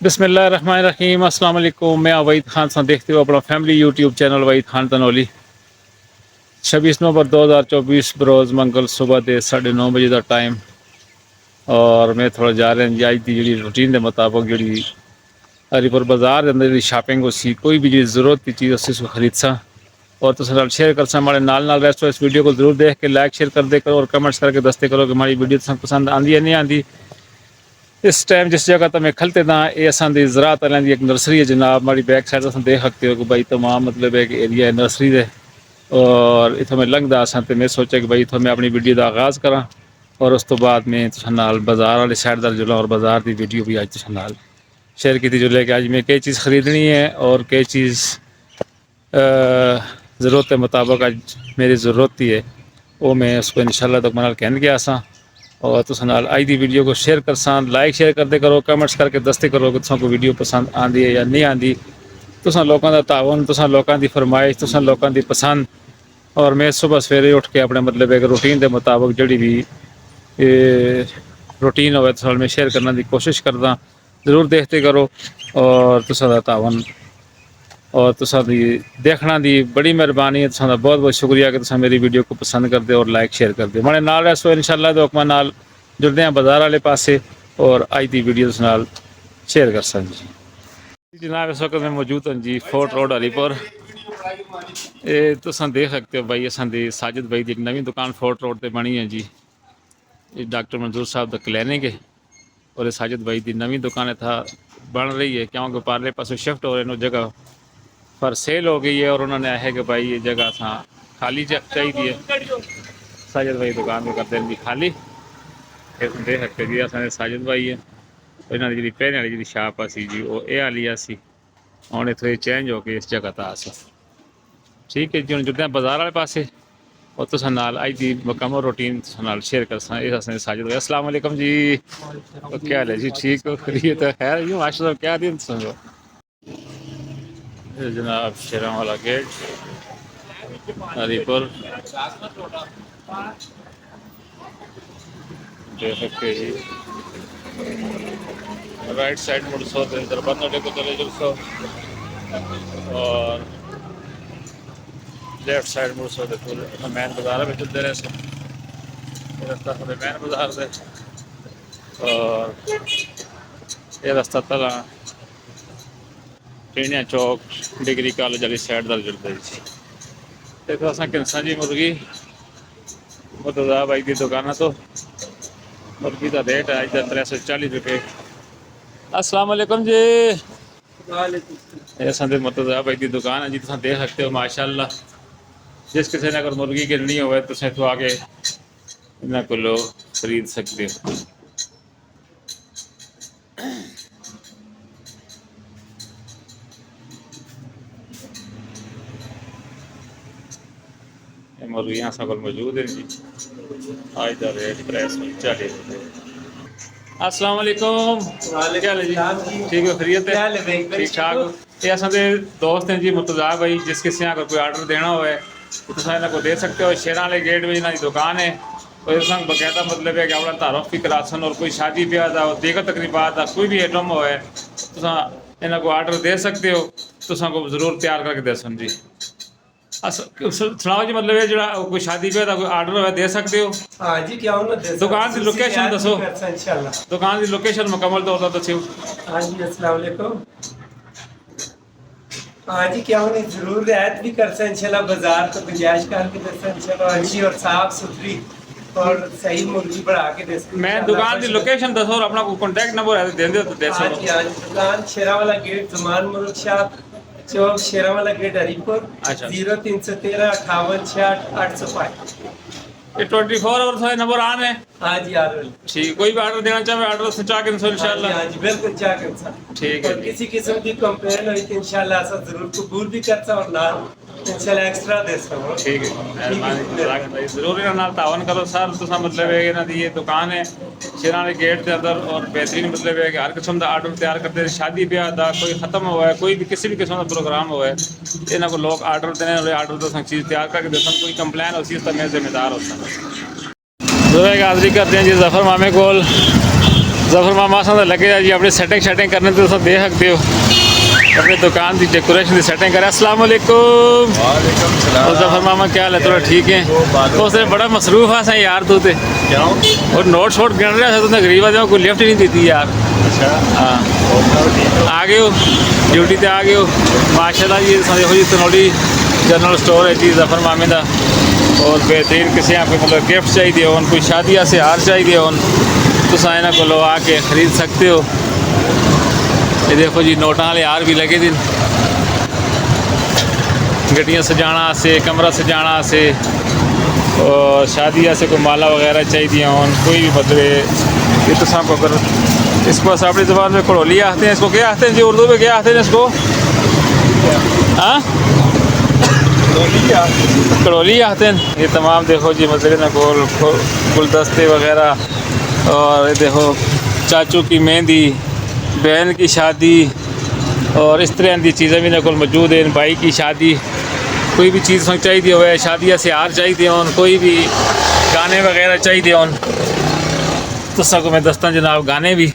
बिस्मिल्लाहिर्रहमानिर्रहीम अस्सलाम वालेकुम। मैं वहीद खान सा देखते हो अपना family YouTube channel Waheed Khan Tanoli. 26 नवंबर 2024 बरोज़ मंगल सुबह के 9:30 बजे का टाइम और मैं थोड़ा जा रहा जी अज की जी रूटीन के मुताबिक जी हरीपुर बाजार के अंदर जी शॉपिंग उसी कोई भी जी जरूरत की चीज़ उसी खरीद सा और तुम नाल शेयर कर सा हमारे नाल रेस्ट इस वीडियो को जरूर देख के लाइक शेयर कर दे करो और कमेंट्स करके दसते करो कि हमारी वीडियो तुम पसंद आती है नहीं आती। इस टाइम जिस जगह तो मैं खलते था ये असांदी ज़राअत वालों की एक नर्सरी है जनाब। हमारी बैक साइड तुम देख सकते हो कि भाई तमाम मतलब एक एरिया है नर्सरी दे और इतों मैं लंघदा असा तो मैं सोचा कि भाई इतों मैं अपनी वीडियो का आगाज़ करा और उस तो बाद मैं नाल बाजार वाली साइड का जुला और बाजार की वीडियो भी अज नाल शेयर की जो लेके अज मैं कई चीज़ खरीदनी है और कई चीज़ ज़रूरत के मुताबिक अज मेरी ज़रूरत ही है वो मैं उसको इंशाल्लाह तक मनाल कहन गया सा और तुस नाल अज की वीडियो को शेयर कर सा लाइक शेयर करते करो कमेंट्स करके दसते करो कि तुम वीडियो पसंद आती है या नहीं आती। तुसा लोगों का तावन तुसा लोगों की फरमाइश तुसा लोगों की पसंद और मैं सुबह सवेरे उठ के अपने मतलब एक रूटीन के मुताबिक जी भी रूटीन हो तो मैं शेयर करने की कोशिश करदा ज़रूर देखते करो और तुसा तावन और तुसा देखना दी बड़ी मेहरबानी है। तुसा बहुत बहुत शुक्रिया कि तुसा मेरी वीडियो को पसंद करते और लाइक शेयर करते हमारे नाल रहो इंशाल्लाह तो हुक्म नाल जुड़ते हैं बाजार वाले पासे और अज की वीडियो नाल शेयर कर सकते जनाब। इस वक्त मैं मौजूद हूँ जी फोर्ट रोड हरीपुर। ये तुसा देख सकते हो भाई असांदी साजिद भाई की एक नवी दुकान फोर्ट रोड पर बनी है जी। ये डॉक्टर मंजूर साहब द क्लिनिक है और ये साजिद भाई की नवी दुकान था बन रही है क्योंकि पारले पास शिफ्ट हो रहे हैं जगह पर सेल हो गई है और उन्होंने है कि भाई ये जगह असा खाली चाहिए साजिद भाई दुकान को करते हैं खाली देख सकते जी असा साजिद भाई है इन्होंने जी पहले वाली जी शाप सी जी वो ये वाली सी हूँ इतों चेंज हो के इस जगह तो आस ठीक है जी। हम जुड़ते हैं बाजार वाले पासे और तुस नाल अज की मुकम्मल रूटीन नाल शेयर कर साजिद भाई। अस्सलाम वालेकुम जी। क्या हाल है जी ठीक हो खैरियत है खैर यूँ माशा क्या दिन समझो जनाब शेरा वाला गेट हरीपुर देख सकते जी राइट साइड मुड़ सो दरबार को चले जुल सो और लेफ्ट साइड मुड़ सो मैन बाजार में चलते रहे सो रास्ता थोड़े मैन बाजार से और ये रास्ता तला टीनिया चौक डिग्री कॉलेज वाली साइड का जुड़ता जी। देखो असा किंसा जी मुर्गी मुर्तज़ा भाई की दुकान तो मुर्गी का रेट है अज का 340 रुपये। अस्सलाम वालेकुम जी। असांजे मुर्तज़ा भाई की दुकान है जी तुम देख सकते हो माशाअल्लाह जिस किसी ने अगर मुर्गी गिरनी हो तो इतों आके इन्होंने को खरीद सकते हो। मुर्गियाँ सब मौजूद हैं जी आज का रेट 340 रुपये। अस्सलाम वालेकुम क्या हाल जी ठीक हो खैरियत है ठीक ठाक। ये असांजे दोस्त हैं जी मुर्तज़ा भाई जिस किसी ने अगर कोई आर्डर देना हो तो तुम इन्होंने को दे सकते हो। शेरा वाले गेट में इन्होंने दुकान है और इस बकायदा मतलब है कि अपना तारुफ भी करा सन और कोई शादी ब्याह का दीगर तकरीबात का कोई भी आइटम हो तुम इन्होंने को आर्डर दे सकते हो तुम को ज़रूर तैयार करके दे सन जी। सुनाओ जी मतलब जो कोई शादी ब्याह का कोई आर्डर हो दे सकते हो। हाँ जी क्या दुकान की लोकेशन दसो दुकान की लोकेशन मुकम्मल तौर पर दसो। हाँ जी अस्सलाम वालेकुम। हाँ जी क्या होने जरूर रियायत भी कर सकते इंशाल्लाह बाजार तो गुंजाइश करके दे सकते इंशाल्लाह अच्छी और साफ सुथरी और सही मुर्गी बढ़ा के दे सकते। मैं दुकान की लोकेशन दसो और अपना कॉन्टैक्ट नंबर है दे दो तो दे हाँ जी हाँ जी दुकान शेरा वाला गेट जमान मुल्क शाह चौक शेरा वाला गेट हरीपुर 0313 58 66 805। ये 24 आवर्स है नंबर ऑन है। हाँ जी आ रहे ठीक कोई भी ऑर्डर देना चाहे ऑर्डर से चाह के इंशाल्लाह। हाँ जी बिल्कुल चाह के ठीक है। किसी किस्म की कंप्लेन हुई तो इंशाल्लाह ऐसा जरूर कबूल भी करता और ना इंशाल्लाह एक्स्ट्रा दे सकता। ठीक है जरूर इन्होंने तावन करो सर तुसा मतलब है इन्हों की ये दुकान है शेरा वाले गेट के अंदर और बेहतरीन मतलब है कि हर किस्म का आर्डर तैयार करते हैं शादी ब्याह का कोई खत्म हुआ है कोई भी किसी भी किस्म का प्रोग्राम हुआ है इन्होंने को लोग आर्डर देने और आर्डर तो चीज़ तैयार करके देते कोई कंप्लेन होती है मैं जिम्मेदार होता है। हाजिरी करते हैं जी जफ़र मामे कोल जफर मामा सां लगे जी अपनी सेटिंग करने तो तुम देख सकते हो अपनी दुकान की डेकोरेशन की सेटिंग करें। अस्सलाम वालेकुम। वालेकुम और सलाम। जफर मामा क्या हाल है? थोड़ा ठीक है? उस दिन बड़ा मसरूफ है सही यार तू ते क्यों? और नोट शोट गिन रहा था तुमने गरीब आदमी को लिफ्ट ही नहीं दी यार। अच्छा, हाँ और सब ठीक हो? आ गए हो ड्यूटी ते आ गए हो माशाल्लाह जी। देखो जी तनोड़ी जनरल स्टोर है जी जफर मामे का और बेहतरीन किसी यहाँ पे मतलब गिफ्ट चाहिए हो कोई शादियाँ से हार चाहिए हो तो इन्हों को आके खरीद सकते हो। ये देखो जी नोटा वाले हार भी लगे दिन गड्डियाँ सजाना से कमरा सजाना से और शादियाँ से कोई माला वगैरह चाहिए हो कोई भी मतलब ये तो सब अगर इसको अपनी ज़बान में कड़ोली आते हैं। इसको क्या आते हैं जी उर्दू में क्या आते हैं इसको? हाँ कड़ोली आते हैं। ये तमाम देखो जी मतलब ना गुलदस्ते वगैरह और ये देखो चाचू की मेहंदी बहन की शादी और इस तरह की चीज़ें भी ना को मौजूद हैं। भाई की शादी कोई भी चीज़ चाहिए हो शादियाँ से हार चाहिए हो कोई भी गाने वगैरह चाहिए हो तो सबको मैं दस्ता जनाब गाने भी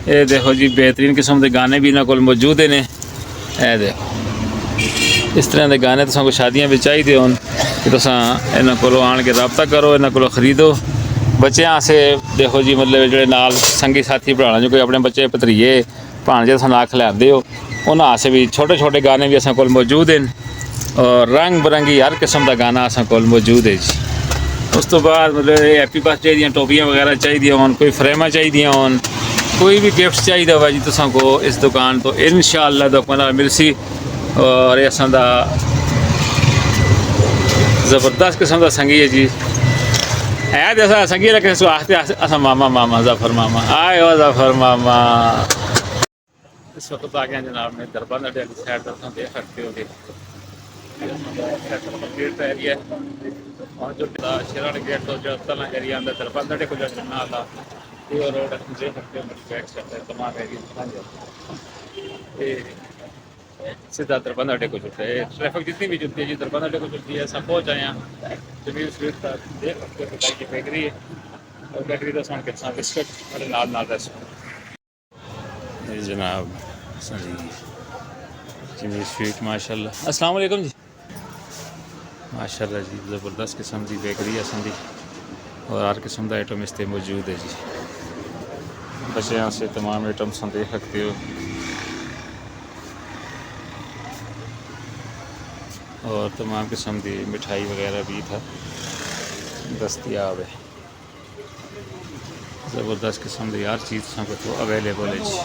ये देखो जी बेहतरीन किस्म के गाने भी इन्होंने को मौजूद ने। ये देखो इस तरह के गाने तो शादियाँ भी चाहिए हो कि तुम इन्हों को आन के रबता करो इन्हों को खरीदो। बच्चों से देखो जी मतलब जो नाल संगी साथी पढ़ाना जो कोई अपने बच्चे भतरीए भाणजे तुम आख लियाते हो उन्होंने से भी छोटे छोटे गाने भी असां कोल मौजूद हैं और रंग बिरंगी हर किस्म का गाना असां कोल मौजूद है जी। उस तो बाद मतलब हैप्पी बर्थडे दी टोपियाँ वगैरह चाहिए हो कोई फ्रेमां चाहिए हो कोई भी गिफ्ट चाहिए हो जी तुसां को इस दुकान तो इंशाअल्लाह दुकान मिलसी। और ये असां दा ज़बरदस्त किस्म का संगी है जी है जैसा संगी रखे सो आखते असा मामा मामा जफर मामा आए हो जफर मामा। इस वक्त आ गए जनाब में दरबार अड्डे वाली साइड पर देख सकते हो गेट का एरिया और जो शेरान गेट तो जो तला एरिया अंदर दरबार अड्डे को जो नाला ये रोड देख सकते हो मेरी बैक साइड है तमाम एरिया सीधा दरबार अड्डे को जुड़ता है। ट्रैफिक जितनी भी जुड़ती है जी दरबार अड्डे को जुड़ती है। सब पहुँच आए हैं जमीन स्वीट का देख सकते हो की बेकरी है और बेकरी का सामान के साथ बिस्किट और नाल नाल जनाब जमीन स्वीट माशाल्लाह। अस्सलाम वालेकुम जी माशाल्लाह जी ज़बरदस्त किस्म की बेकरी है संदी और हर किस्म का आइटम इस मौजूद है जी। बच्चों से तमाम आइटम देख सकते हो और तमाम किस्म की मिठाई वगैरह भी था दस्तियाब है। ज़बरदस्त किस्म की हर चीज़ सब तो अवेलेबल है जी।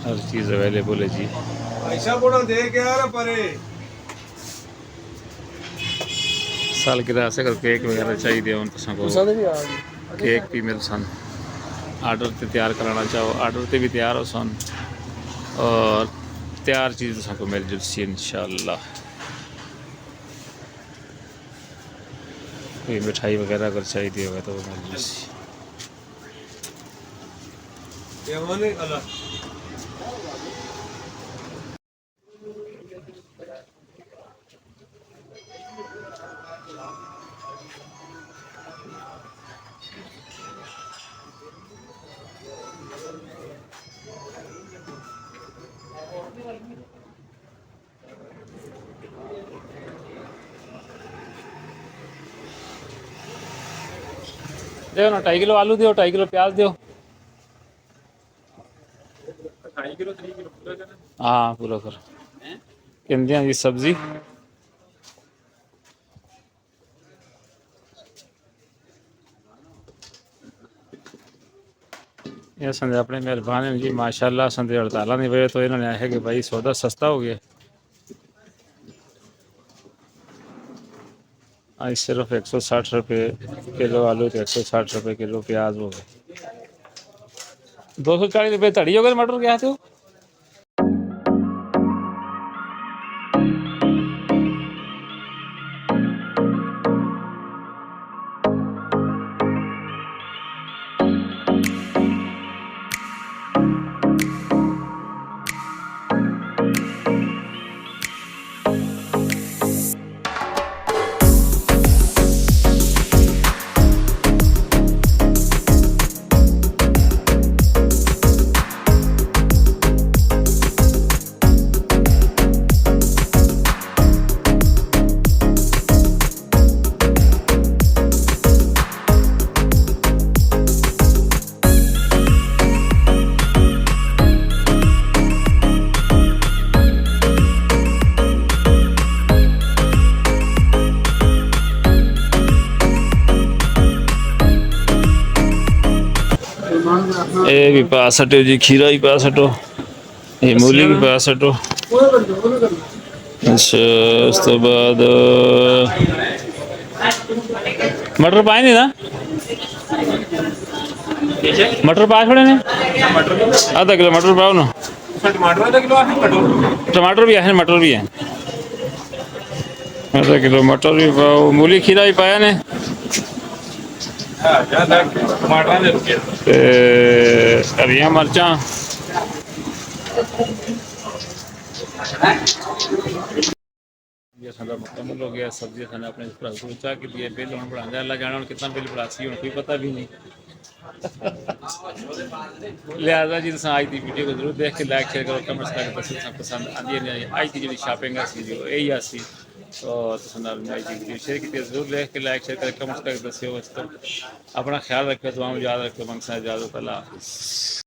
हर चीज़ अवेलेबल है जी। सालगिरह से केक वगैरह चाहिए हो केक भी मिल सन आर्डर से तैयार कराना चाहो आर्डर से भी तैयार हो सन और तैयार चीज़ सबको मिल जुलसी इंशाअल्लाह। कोई मिठाई वगैरह अगर चाहिए होगा तो वो मिल जुलसी। दो ना 2.5 किलो आलू दो 2.5 किलो प्याज दो। 2.5 किलो 3 किलो हाँ पूरा कर कहते जी सब्जी ये संदे अपने मेहरबान जी माशाल्लाह संदे हड़ताल की वजह तो इन्होंने आया कि भाई सौदा सस्ता हो गया। आज सिर्फ 160 रुपये किलो आलू तो 160 रुपये किलो प्याज हो गए 240 रुपये धड़ी हो गए मटर क्या थे। ਇਹ ਵੀ ਪਾ ਸਟੋ ਜੀ, ਖੀਰਾ ਵੀ ਪਾ ਸਟੋ, ਇਹ ਮੂਲੀ ਵੀ ਪਾ ਸਟੋ। ਅੱਛਾ, ਉਸ ਤੋਂ ਬਾਅਦ ਮਟਰ ਪਾਏ ਨਹੀਂ ਨਾ, ਮਟਰ ਪਾ ਛੋੜੇ ਨੇ, आधा किलो मटर पाओ ना। टमाटर आधा किलो टमाटर भी है, मटर भी है, आधा किलो मटर भी पाओ। मूली खीरा भी पाया ने, हरिया मिर्चा, मुकम्मल हो गया। सब्जी खाना अपने चाह के लिए बिल हम बढ़ा अल्लाह जाना कितना बिल बढ़ासी कोई पता भी नहीं। लिहाजा जी तुम अज की वीडियो को जरूर देख के लाइक शेयर करो, कमेंट्स करके दसो पसंद आती है नहीं। अज की जी शॉपिंग सी जो यही आसी, और तुम अज की वीडियो शेयर की जरूर देख के लाइक शेयर करके कमेंट्स करके दस्यो। अपना ख्याल रखो, दुआ याद रखो, मंगसा इजाजत, अल्लाह हाफिज़।